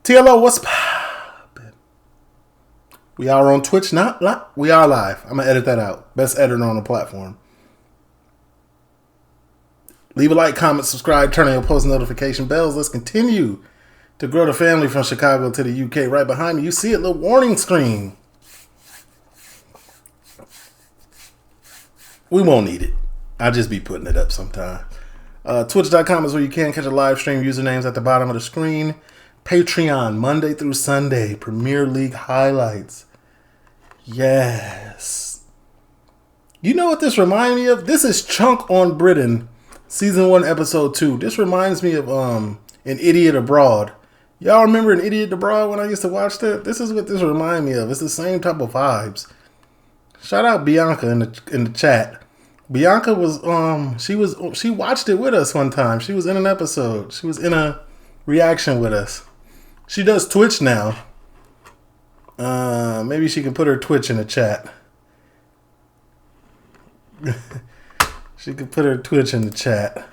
TLO, what's poppin'? We are on Twitch, we are live. I'm going to edit that out. Best editor on the platform. Leave a like, comment, subscribe, turn on your post notification bells. Let's continue to grow the family from Chicago to the UK. Right behind me, you see a little warning screen. We won't need it. I'll just be putting it up sometime. Twitch.com is where you can catch a live stream. Usernames at the bottom of the screen. Patreon, Monday through Sunday. Premier League highlights. Yes. You know what this reminds me of? This is Chunk on Britain, Season 1, Episode 2. This reminds me of An Idiot Abroad. Y'all remember An Idiot Abroad when I used to watch that? This is what this reminds me of. It's the same type of vibes. Shout out Bianca in the chat. Bianca was she watched it with us one time. She was in an episode. She was in a reaction with us. She does Twitch now. Maybe she can put her Twitch in the chat. She could put her Twitch in the chat.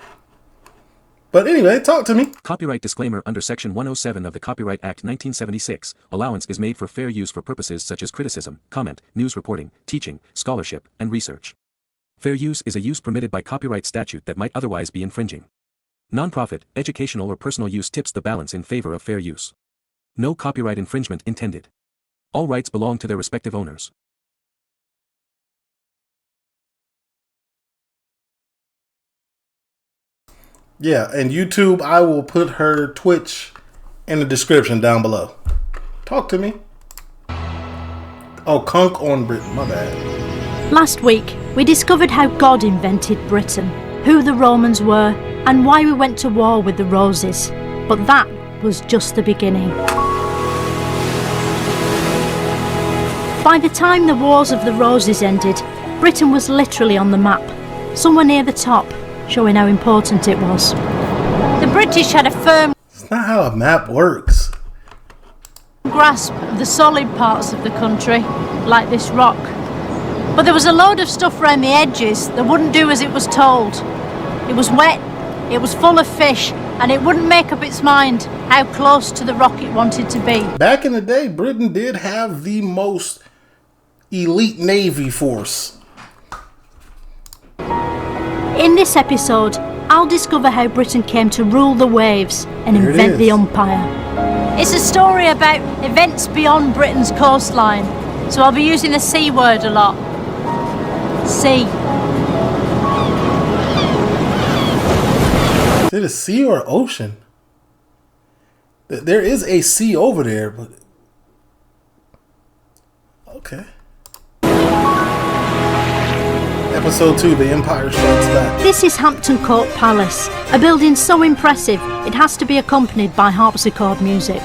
But anyway, talk to me. Copyright disclaimer. Under Section 107 of the Copyright Act 1976, allowance is made for fair use for purposes such as criticism, comment, news reporting, teaching, scholarship, and research. Fair use is a use permitted by copyright statute that might otherwise be infringing. Non-profit, educational or personal use tips the balance in favor of fair use. No copyright infringement intended. All rights belong to their respective owners. Yeah, and YouTube, I will put her Twitch in the description down below. Talk to me. Oh, Cunk on Britain, my bad. Last week, we discovered how God invented Britain, who the Romans were, and why we went to war with the Roses. But that was just the beginning. By the time the Wars of the Roses ended, Britain was literally on the map, somewhere near the top, showing how important it was. The British had a firm It's not how a map works. grasp of the solid parts of the country, like this rock. But there was a load of stuff around the edges that wouldn't do as it was told. It was wet, it was full of fish, and it wouldn't make up its mind how close to the rock it wanted to be. Back in the day, Britain did have the most elite navy force. In this episode, I'll discover how Britain came to rule the waves and There it invent the is. empire. It's a story about events beyond Britain's coastline, so I'll be using the C word a lot. Sea. Is it a sea or ocean? There is a sea over there, but... Okay. Episode 2, The Empire Strikes Back. This is Hampton Court Palace, a building so impressive it has to be accompanied by harpsichord music.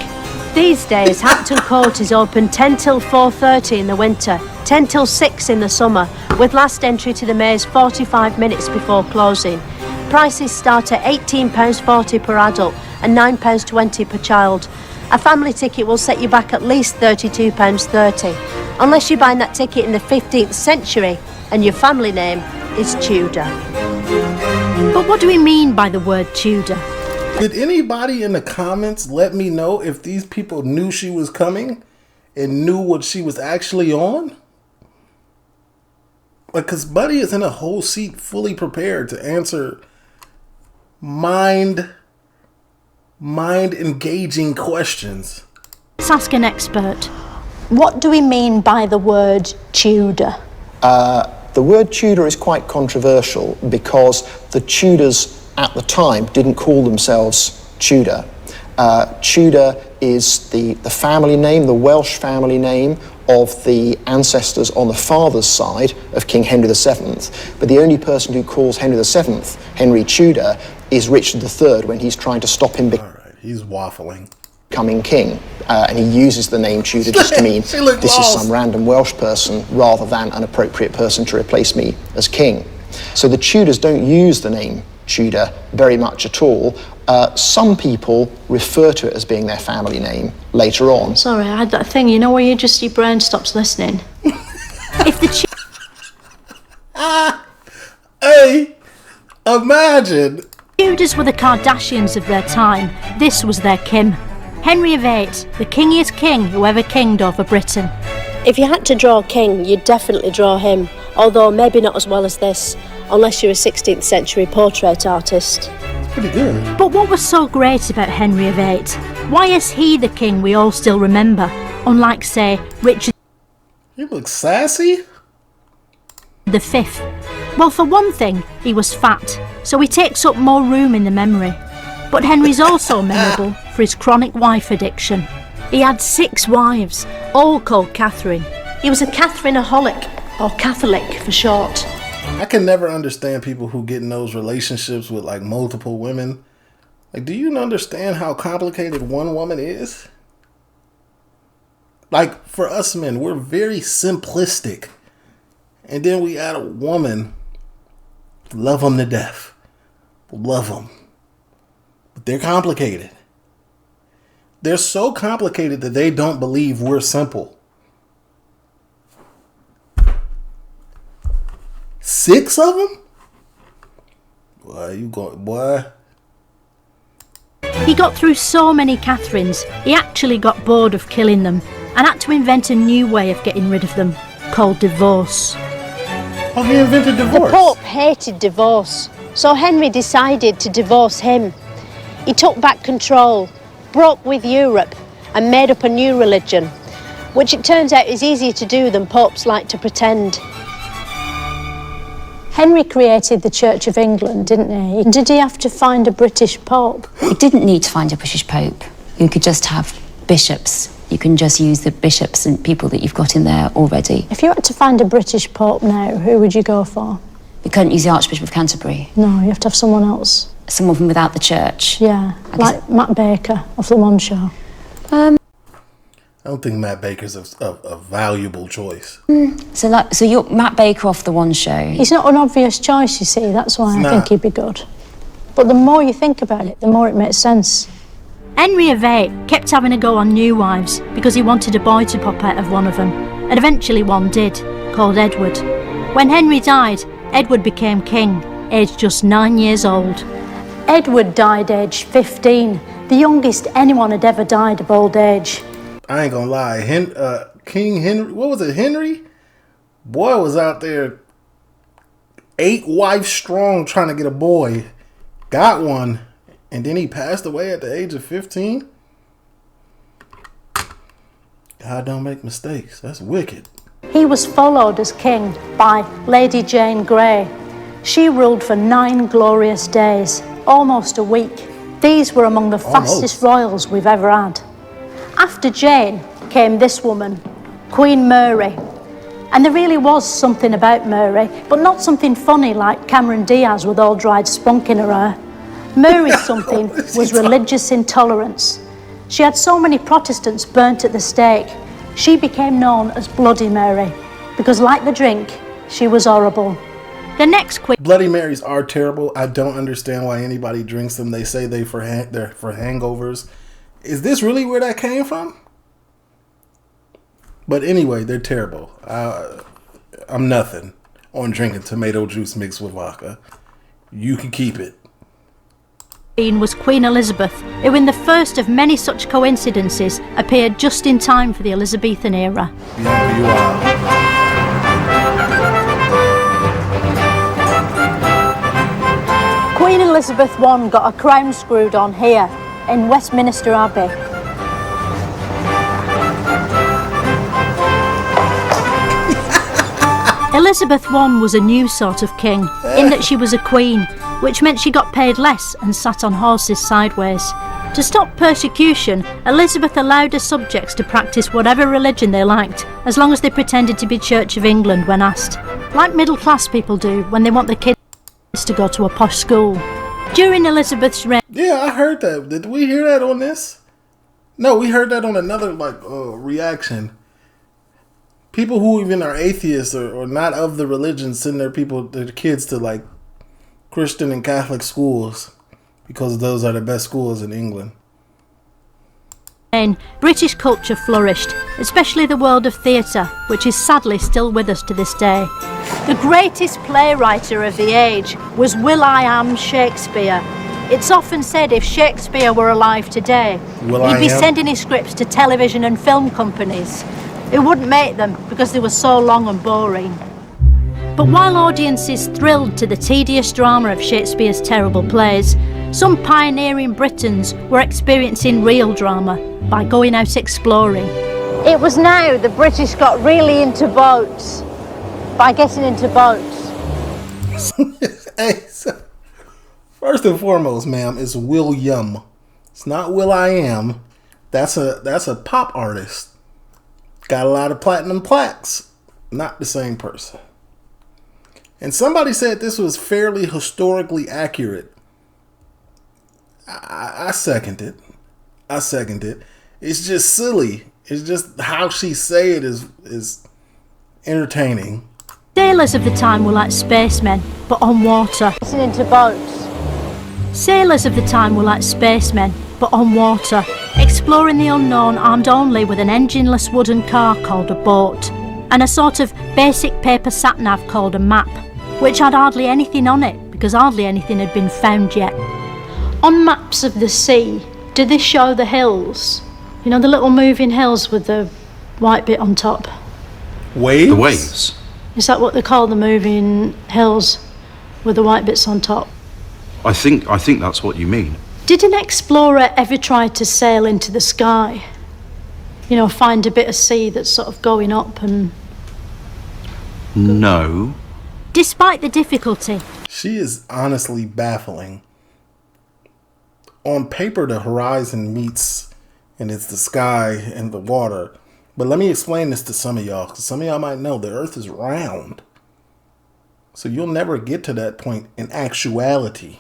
These days, Hampton Court is open 10 till 4:30 in the winter, 10 till 6 in the summer, with last entry to the maze 45 minutes before closing. Prices start at £18.40 per adult and £9.20 per child. A family ticket will set you back at least £32.30, unless you're buying that ticket in the 15th century and your family name is Tudor. But what do we mean by the word Tudor? Did anybody in the comments let me know if these people knew she was coming and knew what she was actually on? Like, because Buddy is in a whole seat fully prepared to answer mind-engaging questions. Let's ask an expert. What do we mean by the word Tudor? The word Tudor is quite controversial because the Tudors at the time didn't call themselves Tudor. Tudor is the family name, the Welsh family name of the ancestors on the father's side of King Henry VII, but the only person who calls Henry VII Henry Tudor is Richard III when he's trying to stop him All right, he's waffling. becoming king, and he uses the name Tudor just to mean She looked this lost. is some random Welsh person rather than an appropriate person to replace me as king. So the Tudors don't use the name Tudor very much at all. Some people refer to it as being their family name later on. Sorry, I had that thing, you know, where your brain stops listening. If the Hey, imagine. Tudors were the Kardashians of their time, this was their Kim. Henry VIII, the kingiest king who ever kinged over Britain. If you had to draw a king, you'd definitely draw him, although maybe not as well as this, unless you're a 16th century portrait artist. It's pretty good. But what was so great about Henry VIII? Why is he the king we all still remember, unlike, say, Richard He looks sassy. V? Well, for one thing, he was fat, so he takes up more room in the memory. But Henry's also memorable for his chronic wife addiction. He had 6 wives, all called Catherine. He was a Catherineaholic, or Catholic for short. I can never understand people who get in those relationships with like multiple women. Like, do you understand how complicated one woman is? Like, for us men, we're very simplistic. And then we add a woman. Love them to death. Love them. But they're complicated. They're so complicated that they don't believe we're simple. 6 of them? Boy, you going, boy. He got through so many Catherines, he actually got bored of killing them and had to invent a new way of getting rid of them, called divorce. Oh, he invented divorce. The Pope hated divorce, so Henry decided to divorce him. He took back control, broke with Europe, and made up a new religion, which it turns out is easier to do than popes like to pretend. Henry created the Church of England, didn't he? Did he have to find a British pope? You didn't need to find a British pope. You could just have bishops. You can just use the bishops and people that you've got in there already. If you had to find a British pope now, who would you go for? You couldn't use the Archbishop of Canterbury. No, you have to have someone else. Someone from without the church. Yeah, like Matt Baker of The One Show. I don't think Matt Baker's a valuable choice. So you're Matt Baker off The One Show. He's not an obvious choice, you see, that's why I think he'd be good. But the more you think about it, the more it makes sense. Henry VIII kept having a go on new wives because he wanted a boy to pop out of one of them, and eventually one did, called Edward. When Henry died, Edward became king, aged just 9 years old. Edward died aged 15, the youngest anyone had ever died of old age. I ain't gonna lie, King Henry, what was it, Henry? Boy was out there 8 wives strong trying to get a boy. Got one, and then he passed away at the age of 15? God don't make mistakes. That's wicked. He was followed as king by Lady Jane Grey. She ruled for 9 glorious days, almost a week. These were among the fastest royals we've ever had. After Jane came this woman, Queen Mary. And there really was something about Mary, but not something funny like Cameron Diaz with all dried spunk in her hair. Mary's something was religious intolerance. She had so many Protestants burnt at the stake, she became known as Bloody Mary, because like the drink, she was horrible. The next queen... Bloody Marys are terrible. I don't understand why anybody drinks them. They say they're for hangovers. Is this really where that came from? But anyway, they're terrible. I'm nothing on drinking tomato juice mixed with vodka. You can keep it. Was Queen Elizabeth, who in the first of many such coincidences appeared just in time for the Elizabethan era. Yeah, you are. Queen Elizabeth I got a crown screwed on here in Westminster Abbey. Elizabeth I was a new sort of king, in that she was a queen, which meant she got paid less and sat on horses sideways. To stop persecution, Elizabeth allowed her subjects to practice whatever religion they liked, as long as they pretended to be Church of England when asked, like middle-class people do when they want their kids to go to a posh school. During Elizabeth's reign... Yeah, I heard that. Did we hear that on this? No, we heard that on another reaction. People who even are atheists or not of the religion send their kids to like Christian and Catholic schools because those are the best schools in England. British culture flourished, especially the world of theatre, which is sadly still with us to this day. The greatest playwright of the age was Will.I.Am Shakespeare. It's often said if Shakespeare were alive today, he'd be sending his scripts to television and film companies. It wouldn't make them because they were so long and boring. But while audiences thrilled to the tedious drama of Shakespeare's terrible plays, some pioneering Britons were experiencing real drama by going out exploring. It was now the British got really into boats by getting into boats. Hey, so first and foremost, ma'am, it's William. It's not Will.I.am. That's a pop artist. Got a lot of platinum plaques. Not the same person. And somebody said this was fairly historically accurate. I second it. I second it. It's just silly. It's just how she say it is entertaining. Sailors of the time were like spacemen, but on water. Getting into boats. Sailors of the time were like spacemen, but on water, exploring the unknown armed only with an engineless wooden car called a boat, and a sort of basic paper sat-nav called a map, which had hardly anything on it, because hardly anything had been found yet. On maps of the sea, do they show the hills? You know, the little moving hills with the white bit on top? Waves? The waves. Is that what they call the moving hills with the white bits on top? I think that's what you mean. Did an explorer ever try to sail into the sky? You know, find a bit of sea that's sort of going up and... No. Despite the difficulty. She is honestly baffling. On paper, the horizon meets, and it's the sky and the water. But let me explain this to some of y'all, because some of y'all might know the Earth is round. So you'll never get to that point in actuality.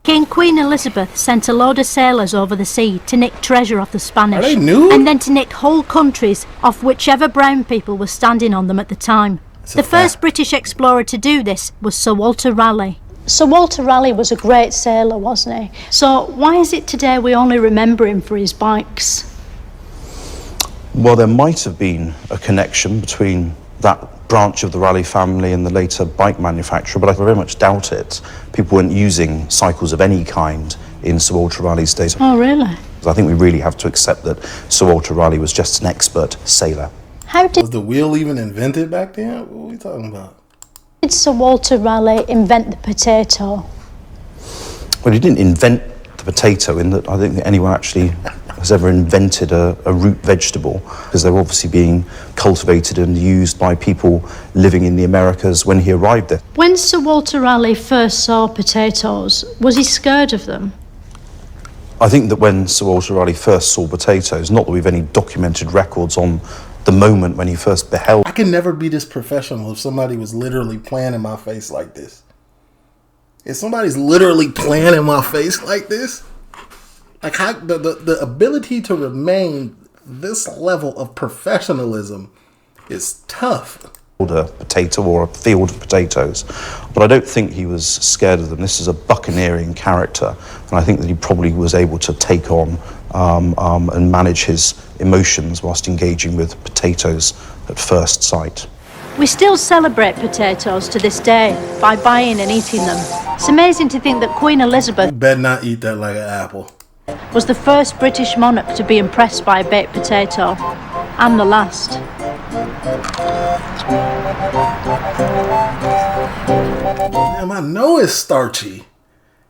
King Queen Elizabeth sent a load of sailors over the sea to nick treasure off the Spanish. Are they nude? And then to nick whole countries off whichever brown people were standing on them at the time. The first British explorer to do this was Sir Walter Raleigh. Sir Walter Raleigh was a great sailor, wasn't he? So why is it today we only remember him for his bikes? Well, there might have been a connection between that branch of the Raleigh family and the later bike manufacturer, but I very much doubt it. People weren't using cycles of any kind in Sir Walter Raleigh's days. Oh, really? I think we really have to accept that Sir Walter Raleigh was just an expert sailor. Was the wheel even invented back then? What are we talking about? Did Sir Walter Raleigh invent the potato? Well, he didn't invent the potato in that I don't think anyone actually has ever invented a root vegetable, because they're obviously being cultivated and used by people living in the Americas when he arrived there. When Sir Walter Raleigh first saw potatoes, was he scared of them? I think that when Sir Walter Raleigh first saw potatoes, not that we've any documented records on the moment when he first beheld... I can never be this professional if somebody was literally playing in my face like this. If somebody's literally playing in my face like this, like how, the ability to remain this level of professionalism is tough. A potato or a field of potatoes, but I don't think he was scared of them. This is a buccaneering character, and I think that he probably was able to take on and manage his emotions whilst engaging with potatoes at first sight. We still celebrate potatoes to this day by buying and eating them. It's amazing to think that Queen Elizabeth... You better not eat that like an apple. ...was the first British monarch to be impressed by a baked potato, and the last. Damn, I know it's starchy.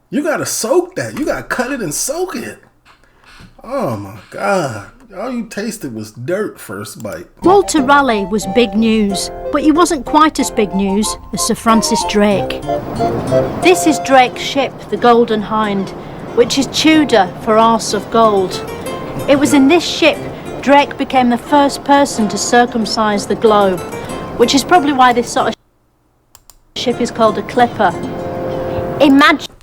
You gotta soak that. You gotta cut it and soak it. Oh my God. All you tasted was dirt first bite. Walter Raleigh was big news, but he wasn't quite as big news as Sir Francis Drake. This is Drake's ship, the Golden Hind, which is Tudor for horse of gold. It was in this ship Drake became the first person to circumcise the globe, which is probably why this sort of ship is called a clipper. Imagine...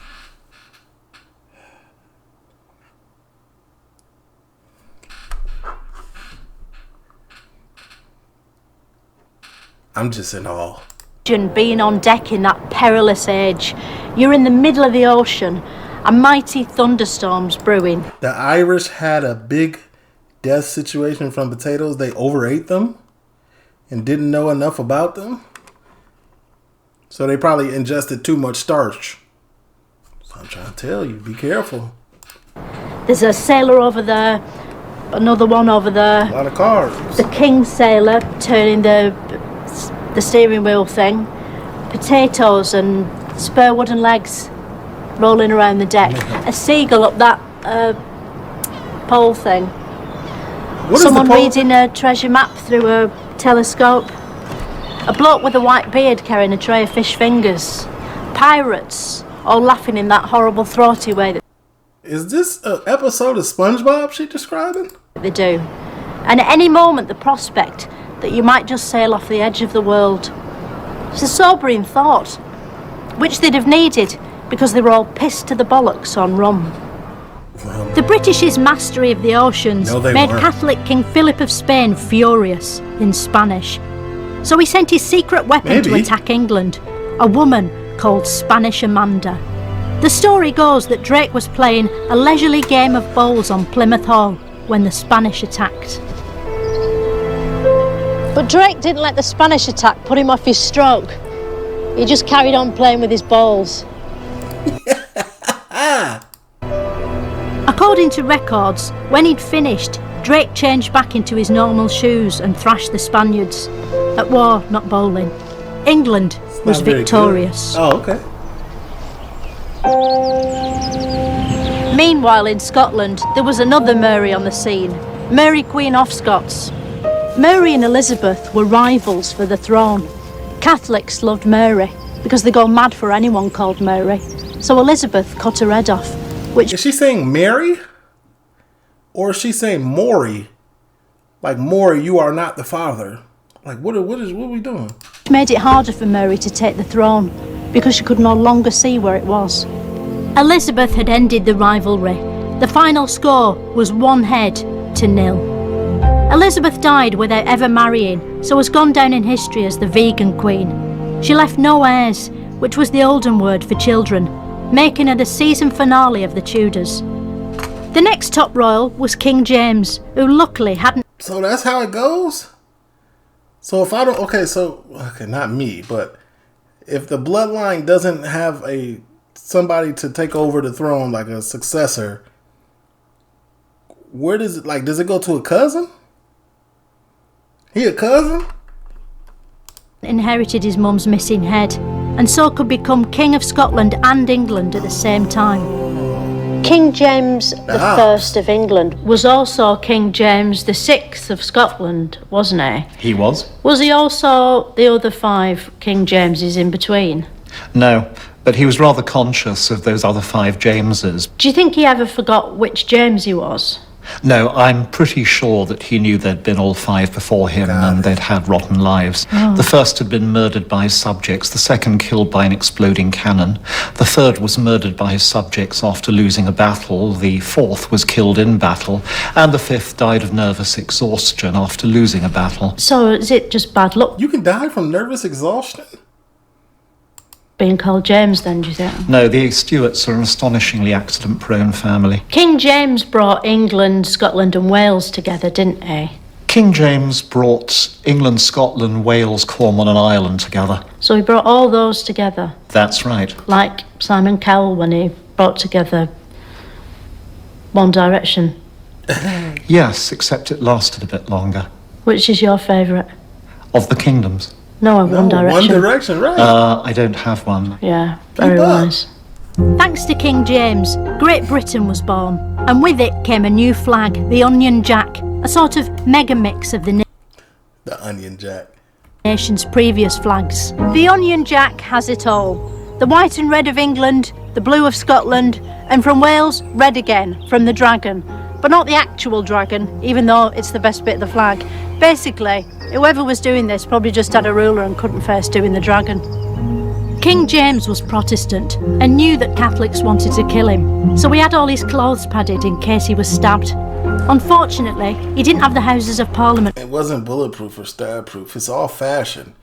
I'm just in awe. Being on deck in that perilous age. You're in the middle of the ocean, and mighty thunderstorms brewing. The Irish had a big death situation from potatoes. They overate them and didn't know enough about them. So they probably ingested too much starch. So I'm trying to tell you, be careful. There's a sailor over there, another one over there. A lot of cars. The king's sailor turning the steering wheel thing. Potatoes and spare wooden legs rolling around the deck. A seagull up that pole thing. Someone reading a treasure map through a telescope. A bloke with a white beard carrying a tray of fish fingers. Pirates all laughing in that horrible throaty way. Is this an episode of SpongeBob she describing? They do. And at any moment, the prospect that you might just sail off the edge of the world. It's a sobering thought, which they'd have needed because they were all pissed to the bollocks on rum. The British's mastery of the oceans made Catholic King Philip of Spain furious in Spanish. So he sent his secret weapon to attack England, a woman called Spanish Amanda. The story goes that Drake was playing a leisurely game of bowls on Plymouth Hall when the Spanish attacked. But Drake didn't let the Spanish attack put him off his stroke. He just carried on playing with his balls. According to records, when he'd finished, Drake changed back into his normal shoes and thrashed the Spaniards. At war, not bowling. England was victorious. Oh, okay. Meanwhile, in Scotland, there was another Mary on the scene. Mary, Queen of Scots. Mary and Elizabeth were rivals for the throne. Catholics loved Mary because they go mad for anyone called Mary. So Elizabeth cut her head off. Which is she saying Mary? Or is she saying Maury? Like, Maury, you are not the father. Like, what are we doing? Made it harder for Mary to take the throne because she could no longer see where it was. Elizabeth had ended the rivalry. The final score was 1-0. Elizabeth died without ever marrying, so has gone down in history as the vegan queen. She left no heirs, which was the olden word for children, making her the season finale of the Tudors. The next top royal was King James, who luckily hadn't... So that's how it goes? So if I don't... Okay, not me, but if the bloodline doesn't have somebody to take over the throne, like a successor, where does it... Like, does it go to a cousin? He a cousin? Inherited his mum's missing head, and so could become King of Scotland and England at the same time. King James I of England was also King James VI of Scotland, wasn't he? He was. Was he also the other 5 King Jameses in between? No, but he was rather conscious of those other 5 Jameses. Do you think he ever forgot which James he was? No, I'm pretty sure that he knew there'd been all 5 before him and they'd had rotten lives. The first had been murdered by his subjects, the second killed by an exploding cannon, the third was murdered by his subjects after losing a battle, the fourth was killed in battle, and the fifth died of nervous exhaustion after losing a battle. So is it just bad luck? You can die from nervous exhaustion? Being called James, then, do you think? No, the Stuarts are an astonishingly accident-prone family. King James brought England, Scotland and Wales together, didn't he? King James brought England, Scotland, Wales, Cornwall and Ireland together. So he brought all those together? That's right. Like Simon Cowell when he brought together One Direction? Yes, except it lasted a bit longer. Which is your favourite? Of the kingdoms. No, One Direction. One Direction, right. I don't have one. Yeah, very wise. Thanks to King James, Great Britain was born, and with it came a new flag, the Union Jack, a sort of mega mix of the Union Jack. Nation's previous flags. The Union Jack has it all. The white and red of England, the blue of Scotland, and from Wales, red again, from the dragon. But not the actual dragon, even though it's the best bit of the flag. Basically, whoever was doing this probably just had a ruler and couldn't face doing the dragon. King James was Protestant and knew that Catholics wanted to kill him, so he had all his clothes padded in case he was stabbed. Unfortunately, he didn't have the Houses of Parliament. It wasn't bulletproof or stab-proof. It's all fashion.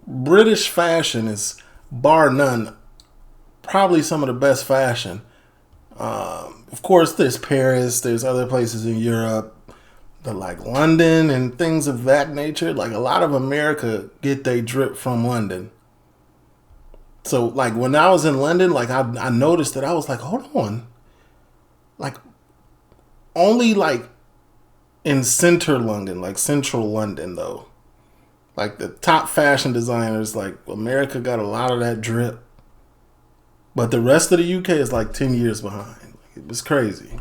British fashion is, bar none, probably some of the best fashion. Of course, there's Paris, there's other places in Europe, like London and things of that nature. Like a lot of America get they drip from London. So like when I was in London, like I noticed that I was like, hold on. Like only like in central London though. Like the top fashion designers, like America got a lot of that drip. But the rest of the UK is like 10 years behind. It was crazy.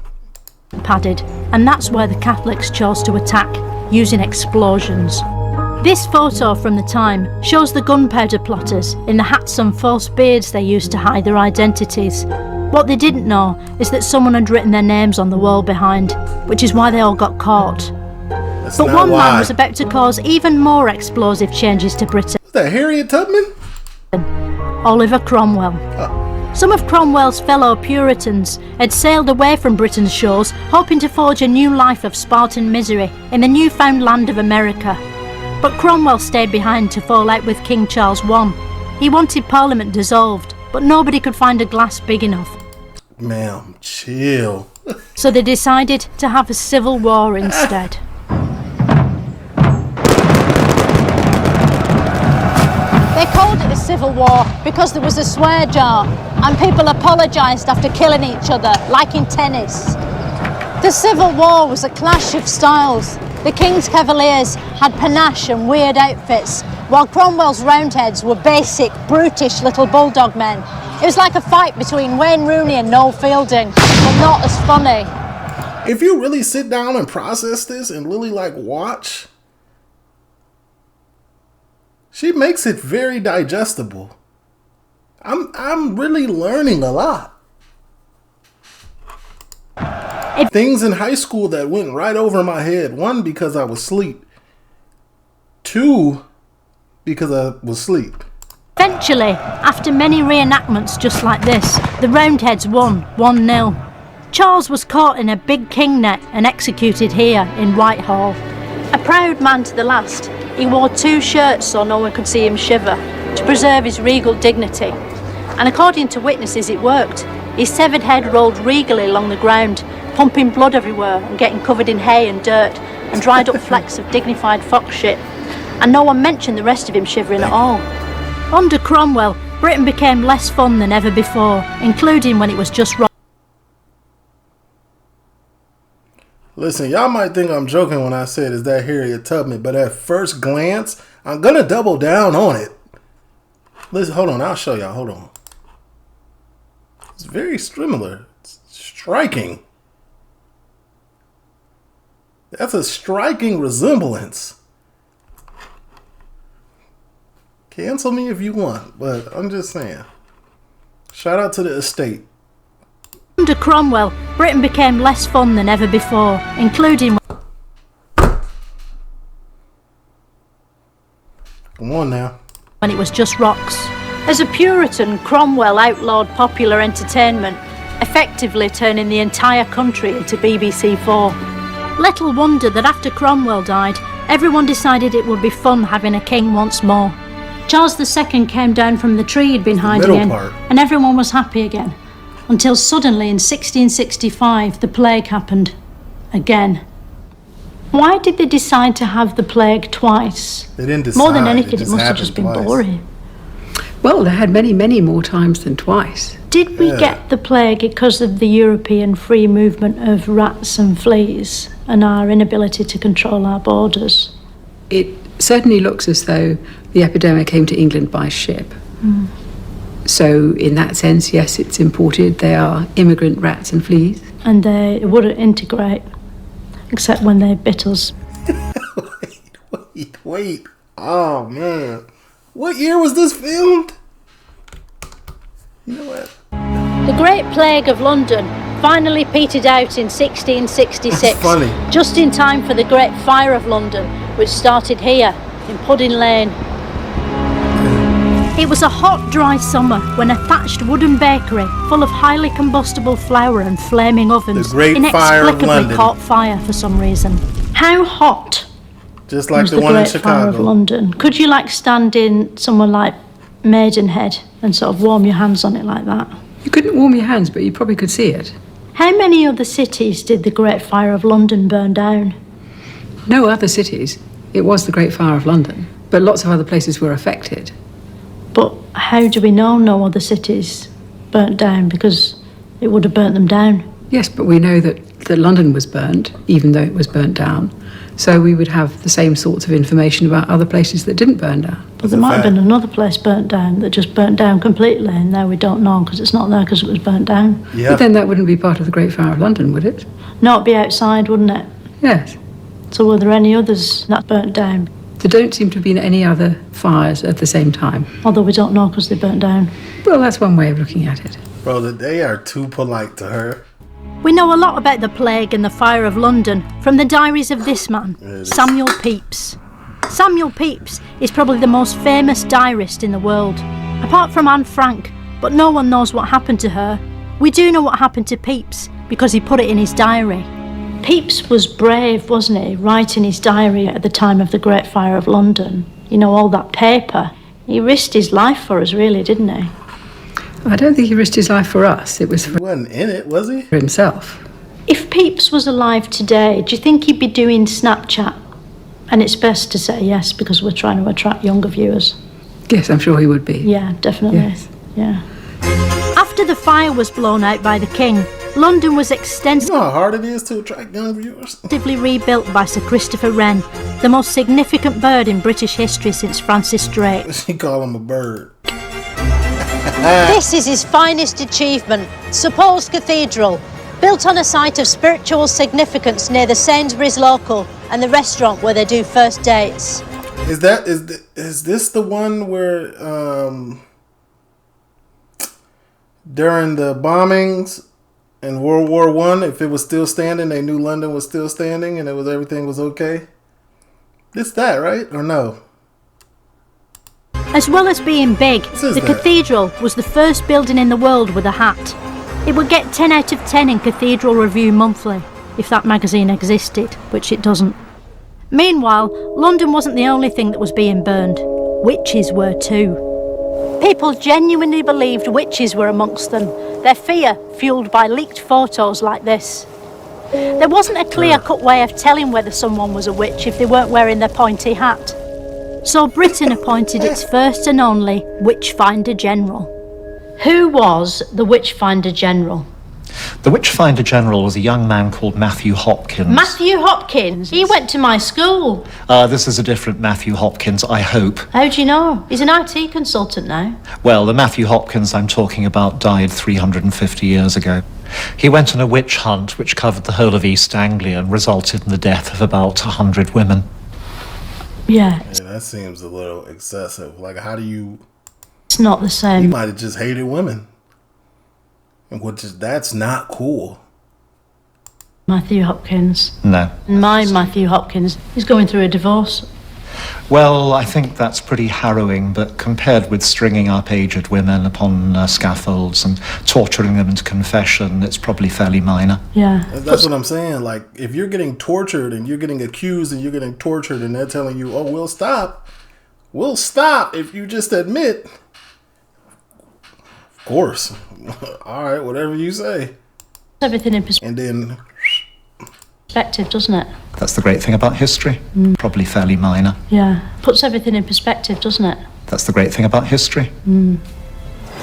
Padded, and that's where the Catholics chose to attack, using explosions. This photo from the time shows the gunpowder plotters in the hats and false beards they used to hide their identities. What they didn't know is that someone had written their names on the wall behind, which is why they all got caught. That's but not one why. man was about to cause even more explosive changes to Britain. Was that Harriet Tubman? Oliver Cromwell. Some of Cromwell's fellow Puritans had sailed away from Britain's shores, hoping to forge a new life of Spartan misery in the newfound land of America. But Cromwell stayed behind to fall out with King Charles I. He wanted Parliament dissolved, but nobody could find a glass big enough. Ma'am, chill. So they decided to have a civil war instead. They called it a civil war because there was a swear jar and people apologised after killing each other, like in tennis. The Civil War was a clash of styles. The King's Cavaliers had panache and weird outfits, while Cromwell's Roundheads were basic, brutish little bulldog men. It was like a fight between Wayne Rooney and Noel Fielding, but not as funny. If you really sit down and process this and really like watch, she makes it very digestible. I'm really learning a lot. Things in high school that went right over my head. 1, because I was asleep. 2, because I was asleep. Eventually, after many reenactments just like this, the Roundheads won 1-0. Charles was caught in a big king net and executed here in Whitehall. A proud man to the last, he wore 2 shirts so no one could see him shiver, to preserve his regal dignity. And according to witnesses, it worked. His severed head rolled regally along the ground, pumping blood everywhere and getting covered in hay and dirt and dried up flecks of dignified fox shit. And no one mentioned the rest of him shivering at all. Under Cromwell, Britain became less fun than ever before, including when it was just wrong. Listen, y'all might think I'm joking when I said, is that Harriet Tubman? But at first glance, I'm going to double down on it. Listen, hold on. I'll show y'all. Hold on. It's very similar. It's striking. That's a striking resemblance. Cancel me if you want, but I'm just saying. Shout out to the estate. Under Cromwell, Britain became less fun than ever before, including... Come on now. ...when it was just rocks. As a Puritan, Cromwell outlawed popular entertainment, effectively turning the entire country into BBC 4. Little wonder that after Cromwell died, everyone decided it would be fun having a king once more. Charles II came down from the tree he'd been hiding in, and everyone was happy again. Until suddenly in 1665 the plague happened. Again. Why did they decide to have the plague twice? They didn't decide. More than anything, it must have just been boring. Well, they had many, many more times than twice. Did we get the plague because of the European free movement of rats and fleas and our inability to control our borders? It certainly looks as though the epidemic came to England by ship. Mm. So in that sense, yes, it's imported. They are immigrant rats and fleas. And they wouldn't integrate, except when they bit us. Wait. Oh, man. What year was this filmed? You know what? The Great Plague of London finally petered out in 1666. That's funny. Just in time for the Great Fire of London, which started here, in Pudding Lane. It was a hot, dry summer when a thatched wooden bakery full of highly combustible flour and flaming ovens inexplicably caught fire for some reason. How hot? Just like the one in Chicago. Fire of London. Could you stand in somewhere like Maidenhead and sort of warm your hands on it like that? You couldn't warm your hands, but you probably could see it. How many other cities did the Great Fire of London burn down? No other cities. It was the Great Fire of London, but lots of other places were affected. But how do we know no other cities burnt down? Because it would have burnt them down. Yes, but we know that London was burnt, even though it was burnt down. So we would have the same sorts of information about other places that didn't burn down. But there might have been another place burnt down that just burnt down completely, and now we don't know because it's not there because it was burnt down. Yeah. But then that wouldn't be part of the Great Fire of London, would it? No, it'd be outside, wouldn't it? Yes. So were there any others that burnt down? There don't seem to have been any other fires at the same time. Although we don't know because they burnt down. Well, that's one way of looking at it. Bro, they are too polite to her. We know a lot about the plague and the fire of London from the diaries of this man, Samuel Pepys. Samuel Pepys is probably the most famous diarist in the world, apart from Anne Frank, but no one knows what happened to her. We do know what happened to Pepys because he put it in his diary. Pepys was brave, wasn't he, writing his diary at the time of the Great Fire of London. You know, all that paper. He risked his life for us, really, didn't he? I don't think he risked his life for us. It was for... He wasn't in it, was he? For himself. If Pepys was alive today, do you think he'd be doing Snapchat? And it's best to say yes, because we're trying to attract younger viewers. Yes, I'm sure he would be. Yeah, definitely. Yes. Yeah. After the fire was blown out by the king, London was extensively... You know how hard it is to attract young viewers? ...rebuilt by Sir Christopher Wren, the most significant bird in British history since Francis Drake. She call him a bird. This is his finest achievement, St Paul's Cathedral, built on a site of spiritual significance near the Sainsbury's local and the restaurant where they do first dates. Is this the one where during the bombings in World War I, if it was still standing, they knew London was still standing and everything was okay? It's that, right? Or no? As well as being big, the cathedral was the first building in the world with a hat. It would get 10 out of 10 in Cathedral Review Monthly, if that magazine existed, which it doesn't. Meanwhile, London wasn't the only thing that was being burned. Witches were too. People genuinely believed witches were amongst them, their fear fueled by leaked photos like this. There wasn't a clear-cut way of telling whether someone was a witch if they weren't wearing their pointy hat. So Britain appointed its first and only Witchfinder General. Who was the Witchfinder General? The Witchfinder General was a young man called Matthew Hopkins. Matthew Hopkins? He went to my school. This is a different Matthew Hopkins, I hope. How do you know? He's an IT consultant now. Well, the Matthew Hopkins I'm talking about died 350 years ago. He went on a witch hunt which covered the whole of East Anglia and resulted in the death of about 100 women. Yeah. That seems a little excessive. Like, how do you... It's not the same. He might have just hated women. That's not cool. Matthew Hopkins. No. My Matthew Hopkins is going through a divorce. Well, I think that's pretty harrowing, but compared with stringing up aged women upon scaffolds and torturing them into confession, it's probably fairly minor. Yeah. That's what I'm saying. Like, if you're getting tortured and you're getting accused and you're getting tortured and they're telling you, oh, we'll stop if you just admit. Of course. All right, whatever you say. Everything in perspective. And then... perspective, doesn't it? That's the great thing about history. Probably fairly minor. Yeah. Puts everything in perspective, doesn't it? That's the great thing about history.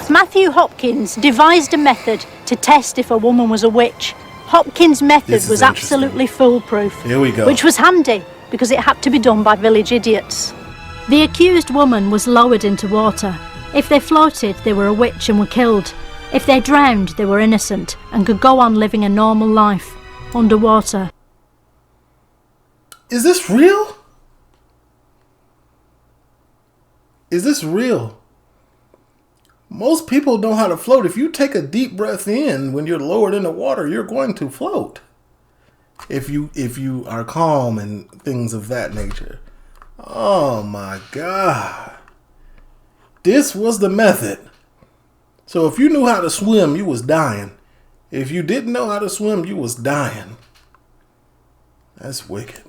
Matthew Hopkins devised a method to test if a woman was a witch. Hopkins' method was absolutely foolproof. Here we go. Which was handy because it had to be done by village idiots. The accused woman was lowered into water. If they floated, they were a witch and were killed. If they drowned, they were innocent and could go on living a normal life underwater. Is this real? Is this real? Most people know how to float. If you take a deep breath in when you're lowered in the water, you're going to float. If you are calm and things of that nature. Oh my God. This was the method. So if you knew how to swim, you was dying. If you didn't know how to swim, you was dying. That's wicked.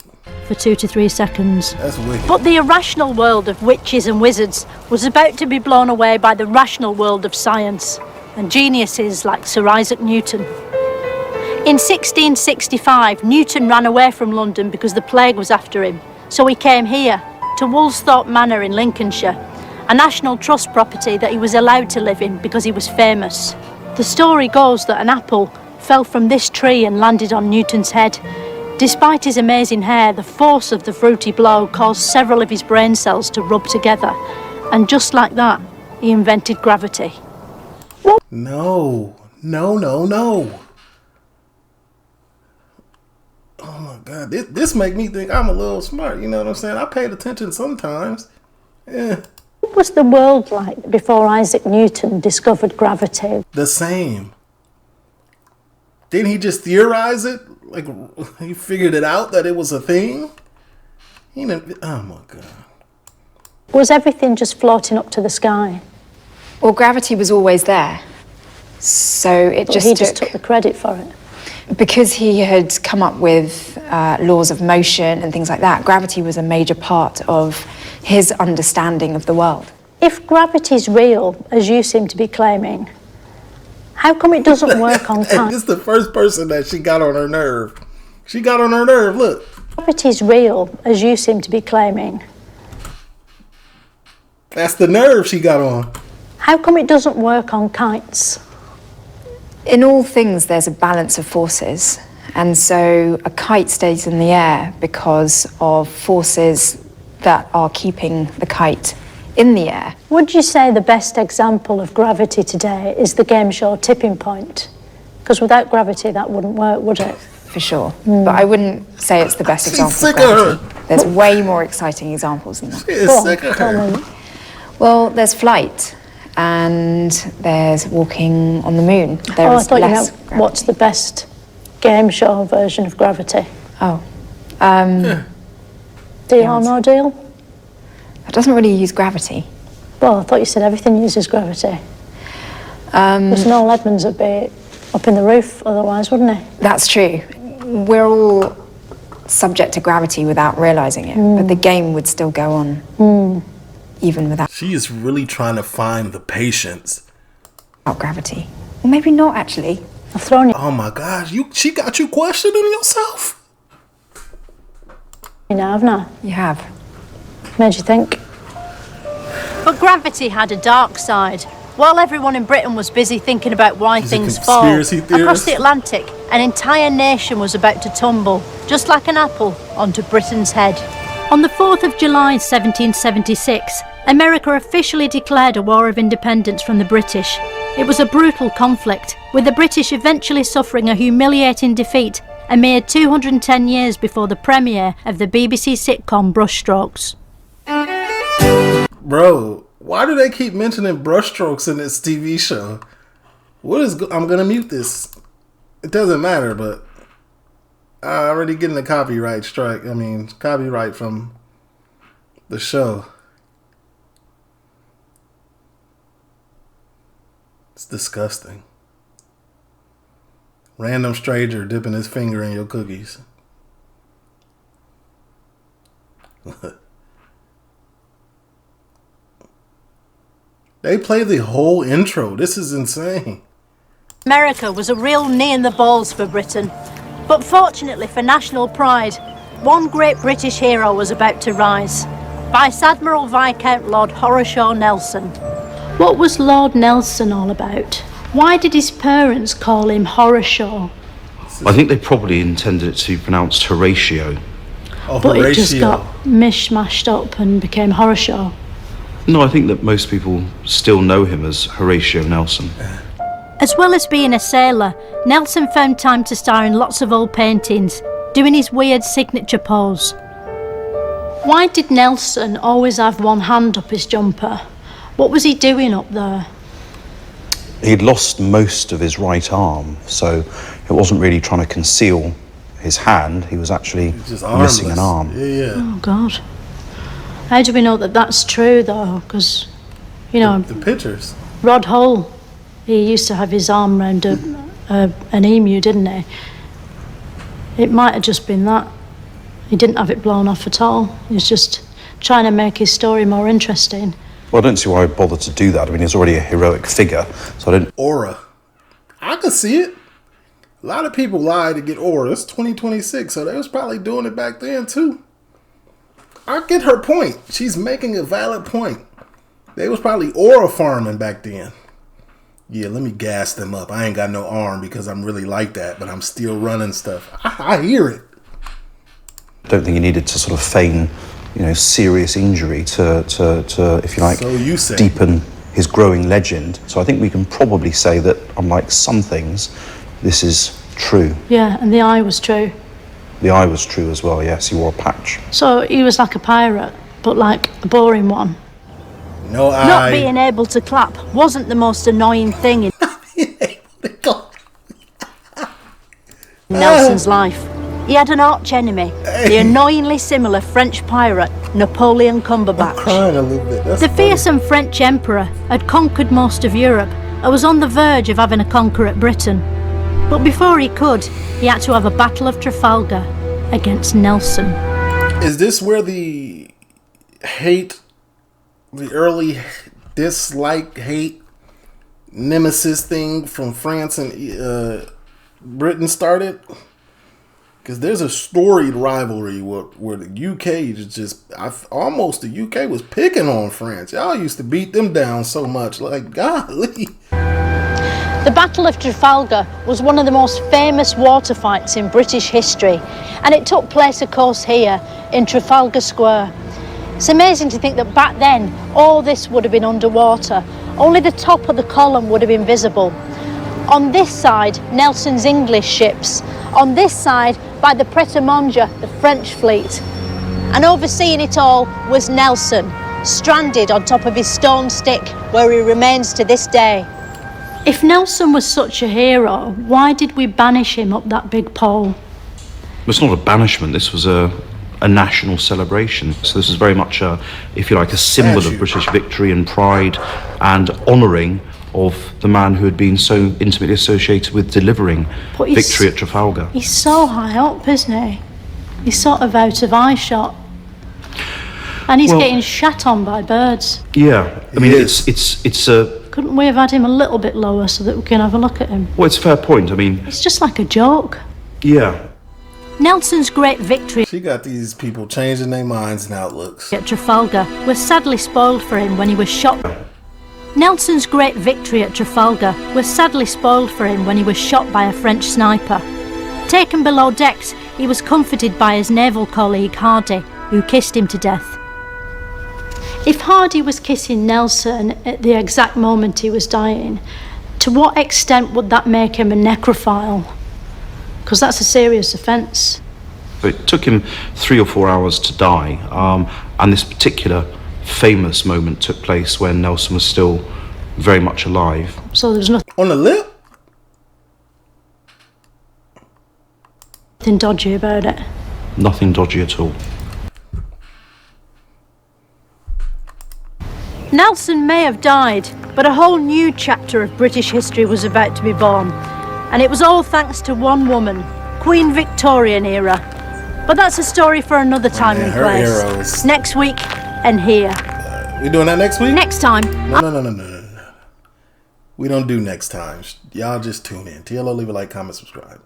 For 2 to 3 seconds. That's wicked. But the irrational world of witches and wizards was about to be blown away by the rational world of science and geniuses like Sir Isaac Newton. In 1665, Newton ran away from London because the plague was after him. So he came here, to Woolsthorpe Manor in Lincolnshire, a National Trust property that he was allowed to live in because he was famous. The story goes that an apple fell from this tree and landed on Newton's head. Despite his amazing hair, the force of the fruity blow caused several of his brain cells to rub together. And just like that, he invented gravity. No. Oh my God, this make me think I'm a little smart. You know what I'm saying? I paid attention sometimes. Yeah. What was the world like before Isaac Newton discovered gravity? The same. Didn't he just theorize it? Like, he figured it out that it was a thing? Oh my God. Was everything just floating up to the sky? Well, gravity was always there. So he just took the credit for it. Because he had come up with laws of motion and things like that, gravity was a major part of his understanding of the world. If gravity's real, as you seem to be claiming, how come it doesn't work on time? This is the first person that she got on her nerve. She got on her nerve, look. Gravity's real, as you seem to be claiming. That's the nerve she got on. How come it doesn't work on kites? In all things, there's a balance of forces. And so a kite stays in the air because of forces that are keeping the kite in the air. Would you say the best example of gravity today is the game show Tipping Point? Because without gravity, that wouldn't work, would it? For sure. But I wouldn't say it's the best example of gravity. There's way more exciting examples than that. She is sick of her. Well, there's flight. And there's walking on the moon. I thought you meant what's the best game show version of gravity? Oh. Deal or no deal? It doesn't really use gravity. Well, I thought you said everything uses gravity. Because Noel Edmonds would be up in the roof otherwise, wouldn't he? That's true. We're all subject to gravity without realising it, but the game would still go on. Even without. She is really trying to find the patience. Without gravity. Well, maybe not, actually. I've thrown you. Oh my gosh, she got you questioning yourself? You know, haven't I? You have. Made you think. But gravity had a dark side. While everyone in Britain was busy thinking about why things fall, across the Atlantic, an entire nation was about to tumble, just like an apple, onto Britain's head. On the 4th of July 1776, America officially declared a war of independence from the British. It was a brutal conflict, with the British eventually suffering a humiliating defeat a mere 210 years before the premiere of the BBC sitcom Brushstrokes. Bro, why do they keep mentioning brushstrokes in this TV show? I'm gonna mute this. It doesn't matter, but I already getting a copyright strike. I mean, copyright from the show. It's disgusting. Random stranger dipping his finger in your cookies. They play the whole intro. This is insane. America was a real knee in the balls for Britain. But fortunately for national pride, one great British hero was about to rise. Vice Admiral Viscount Lord Horatio Nelson. What was Lord Nelson all about? Why did his parents call him Horatio? I think they probably intended it to be pronounced Horatio. Oh, but Horatio. It just got mishmashed up and became Horatio. No, I think that most people still know him as Horatio Nelson. As well as being a sailor, Nelson found time to star in lots of old paintings, doing his weird signature pose. Why did Nelson always have one hand up his jumper? What was he doing up there? He'd lost most of his right arm, so it wasn't really trying to conceal his hand. He was actually missing an arm. Yeah. Oh, God. How do we know that that's true, though? Because, you know... The pictures. Rod Hull, he used to have his arm round an emu, didn't he? It might have just been that. He didn't have it blown off at all. He was just trying to make his story more interesting. Well, I don't see why I'd bother to do that. I mean, he's already a heroic figure, so I don't... Aura. I could see it. A lot of people lie to get ore. It's 2026, so they was probably doing it back then too. I get her point. She's making a valid point. They was probably ore farming back then. Yeah, let me gas them up. I ain't got no arm because I'm really like that, but I'm still running stuff. I hear it. I don't think he needed to sort of feign, serious injury to if you like, so you say. Deepen his growing legend. So I think we can probably say that, unlike some things, this is true. Yeah, and the eye was true. The eye was true as well, yes. He wore a patch. So he was like a pirate, but like a boring one. No eye. Not being able to clap wasn't the most annoying thing in Nelson's life. He had an arch enemy, the annoyingly similar French pirate Napoleon Cumberbatch. I'm crying a little bit. The fearsome French emperor had conquered most of Europe and was on the verge of having a conquer at Britain. But before he could, he had to have a battle of Trafalgar against Nelson. Is this where the early dislike, hate, nemesis thing from France and Britain started? Because there's a storied rivalry where the UK is just, almost the UK was picking on France. Y'all used to beat them down so much, like, golly. The Battle of Trafalgar was one of the most famous water fights in British history, and it took place, of course, here in Trafalgar Square. It's amazing to think that back then, all this would have been underwater. Only the top of the column would have been visible. On this side, Nelson's English ships. On this side, by the Pret-a-Manger, the French fleet. And overseeing it all was Nelson, stranded on top of his stone stick, where he remains to this day. If Nelson was such a hero, why did we banish him up that big pole? It's not a banishment, this was a national celebration. So this is very much, if you like, a symbol of British victory and pride and honouring of the man who had been so intimately associated with delivering victory at Trafalgar. He's so high up, isn't he? He's sort of out of eyeshot. And he's getting shat on by birds. Yeah, I mean, it's a... Couldn't we have had him a little bit lower so that we can have a look at him? Well, it's a fair point, I mean... It's just like a joke. Yeah. Nelson's great victory... She got these people changing their minds and outlooks. ...at Trafalgar was sadly spoiled for him when he was shot... Nelson's great victory at Trafalgar was sadly spoiled for him when he was shot by a French sniper. Taken below decks, he was comforted by his naval colleague Hardy, who kissed him to death. If Hardy was kissing Nelson at the exact moment he was dying, to what extent would that make him a necrophile? Because that's a serious offence. It took him 3 or 4 hours to die, and this particular famous moment took place when Nelson was still very much alive. So there's nothing on the lip? Nothing dodgy about it. Nothing dodgy at all. Nelson may have died, but a whole new chapter of British history was about to be born. And it was all thanks to one woman, Queen Victorian era. But that's a story for another time and place. Heroes. Next week and here. We doing that next week? Next time. No. We don't do next time. Y'all just tune in. TLO, leave a like, comment, subscribe.